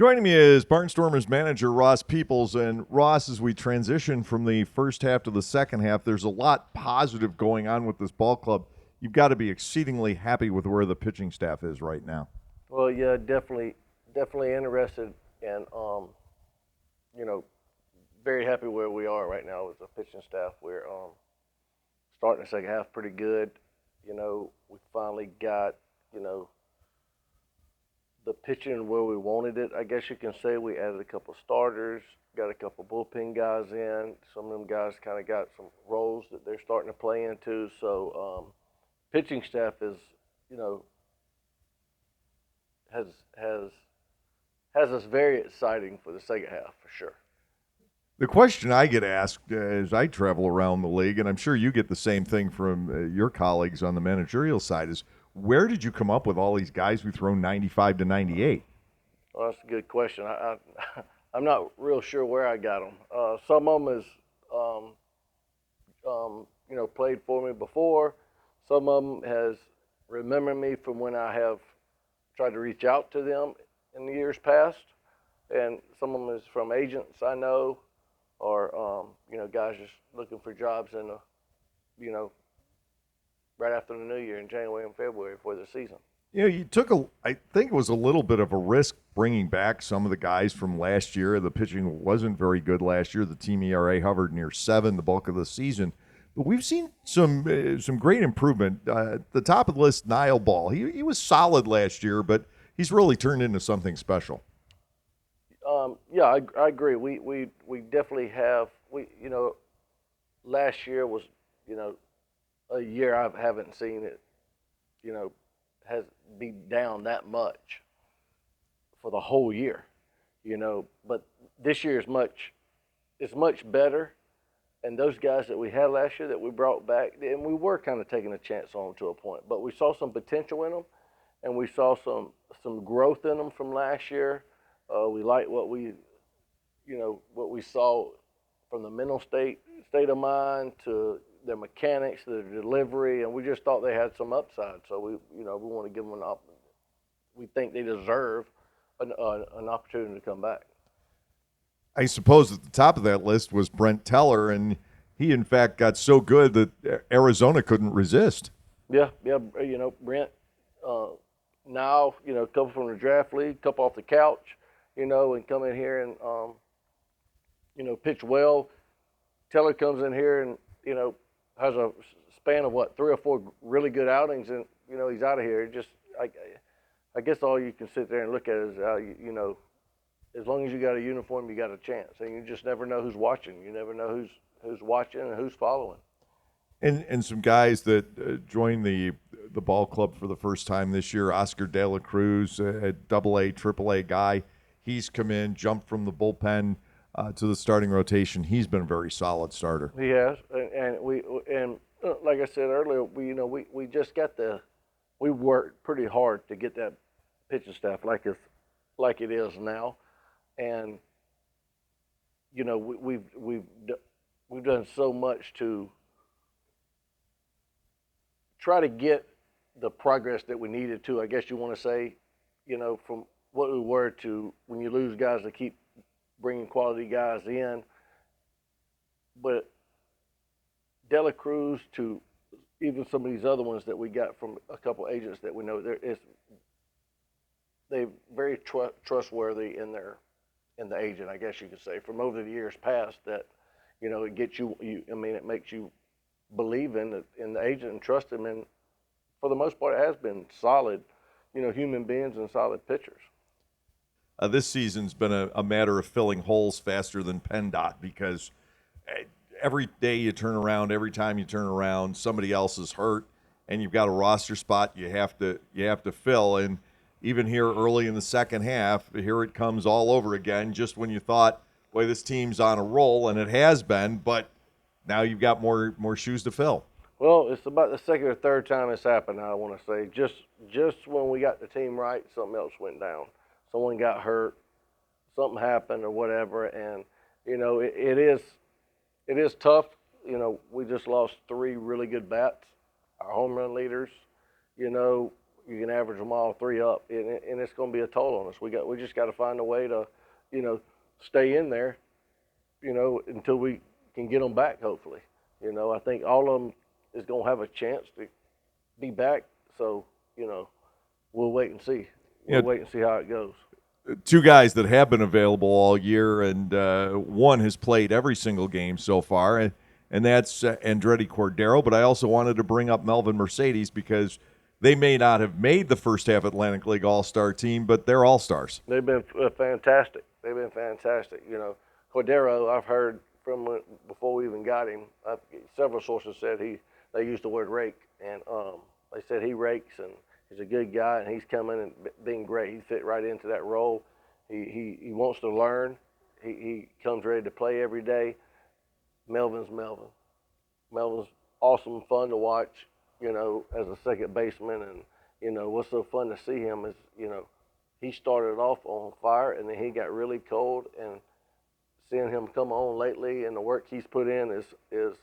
Joining me is Barnstormers manager Ross Peeples. And Ross, as we transition from the first half to the second half, there's a lot positive going on with this ball club. You've got to be exceedingly happy with where the pitching staff is right now. Well, yeah, definitely interested, and you know, very happy where we are right now with the pitching staff. We're starting the second half pretty good. We finally got the pitching where we wanted it. I guess you can say we added a couple of starters, got a couple of bullpen guys in. Some of them guys kind of got some roles that they're starting to play into. So pitching staff is, has has us very exciting for the second half for sure. The question I get asked as I travel around the league, and I'm sure you get the same thing from your colleagues on the managerial side, is where did you come up with all these guys who throw 95 to 98? Well, that's a good question. I'm not real sure where I got them. Some of them is, played for me before. Some of them has remembered me from when I have tried to reach out to them in the years past, and some of them is from agents I know, or guys just looking for jobs in right after the new year in January and February for the season. You took I think it was a little bit of a risk bringing back some of the guys from last year. The pitching wasn't very good last year. The team ERA hovered near 7 the bulk of the season. But we've seen some great improvement. At the top of the list, Niall Ball. He was solid last year, but he's really turned into something special. Yeah, I agree. We definitely have. Last year was a year I haven't seen it. Has be down that much for the whole year. But this year is much better. And those guys that we had last year that we brought back, and we were kind of taking a chance on them to a point, but we saw some potential in them, and we saw some growth in them from last year. We liked what we saw from the mental state of mind to their mechanics, their delivery, and we just thought they had some upside. So we want to give them we think they deserve an opportunity to come back. I suppose at the top of that list was Brent Teller, and he in fact got so good that Arizona couldn't resist. Yeah, Brent. Now, a couple from the draft league, a couple off the couch, and come in here and pitch well. Teller comes in here and has a span of 3 or 4 really good outings, and he's out of here. I guess all you can sit there and look at is as long as you got a uniform, you got a chance, and you just never know who's watching. You never know who's watching and who's following. And some guys that joined the ball club for the first time this year, Oscar De La Cruz, a AA, AAA guy. He's come in, jumped from the bullpen to the starting rotation. He's been a very solid starter. He has, and like I said earlier, we just got we worked pretty hard to get that pitching staff like it is now, and we've done so much to try to get the progress that we needed to. I guess you want to say, from what we were to when you lose guys to keep bringing quality guys in, but De La Cruz to even some of these other ones that we got from a couple agents that we know they're very trustworthy in the agent, I guess you could say, from over the years past, that it gets it makes you believe in the agent and trust him, and for the most part it has been solid human beings and solid pitchers. This season's been a matter of filling holes faster than PennDOT, because every day you turn around, every time you turn around, somebody else is hurt, and you've got a roster spot you have to fill. And even here early in the second half, here it comes all over again, just when you thought, boy, this team's on a roll, and it has been, but now you've got more shoes to fill. Well, it's about the second or third time it's happened, I want to say. Just when we got the team right, something else went down. Someone got hurt, something happened or whatever, and it is tough. We just lost 3 really good bats, our home run leaders. you can average them all three up, and it's going to be a toll on us. We just got to find a way to, stay in there, until we can get them back. Hopefully, I think all of them is going to have a chance to be back. So, we'll wait and see. We'll wait and see how it goes. Two guys that have been available all year, and one has played every single game so far, and that's Andretti Cordero. But I also wanted to bring up Melvin Mercedes because they may not have made the first half Atlantic League All-Star team, but they're All-Stars. They've been fantastic. They've been fantastic. Cordero, I've heard from before we even got him. Several sources said they used the word rake, and they said he rakes, and he's a good guy, and he's coming and being great. He fit right into that role. He wants to learn. He comes ready to play every day. Melvin's Melvin. Melvin's awesome, fun to watch, as a second baseman. And, what's so fun to see him is, he started off on fire, and then he got really cold. And seeing him come on lately and the work he's put in is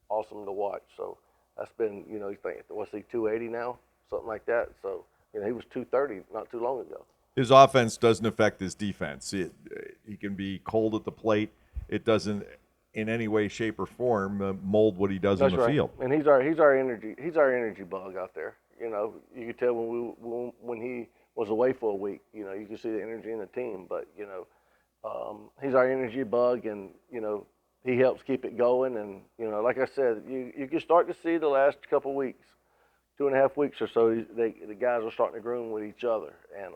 awesome to watch. So that's been, you think, what's he, 280 now? Something like that. So, he was 230 not too long ago. His offense doesn't affect his defense. He can be cold at the plate. It doesn't, in any way, shape, or form, mold what he does That's in the right. field. And he's our energy bug out there. You could tell when he was away for a week. You could see the energy in the team. But he's our energy bug, and he helps keep it going. And like I said, you can start to see the last couple weeks, 2.5 weeks or so, the guys are starting to groom with each other, and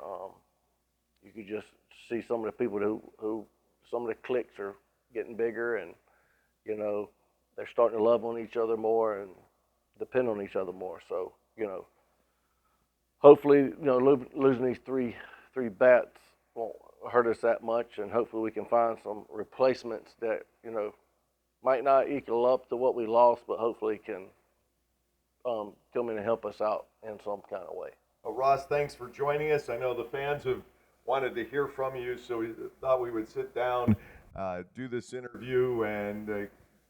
you could just see some of the people who some of the cliques are getting bigger, and they're starting to love on each other more and depend on each other more. So hopefully losing these three bats won't hurt us that much, and hopefully we can find some replacements that might not equal up to what we lost, but hopefully can come in and help us out in some kind of way. Well, Ross, thanks for joining us. I know the fans have wanted to hear from you, so we thought we would sit down, do this interview, and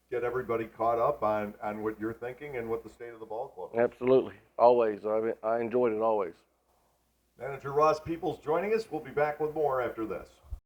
get everybody caught up on what you're thinking and what the state of the ball club is. Absolutely. Always. I enjoyed it always. Manager Ross Peeples joining us. We'll be back with more after this.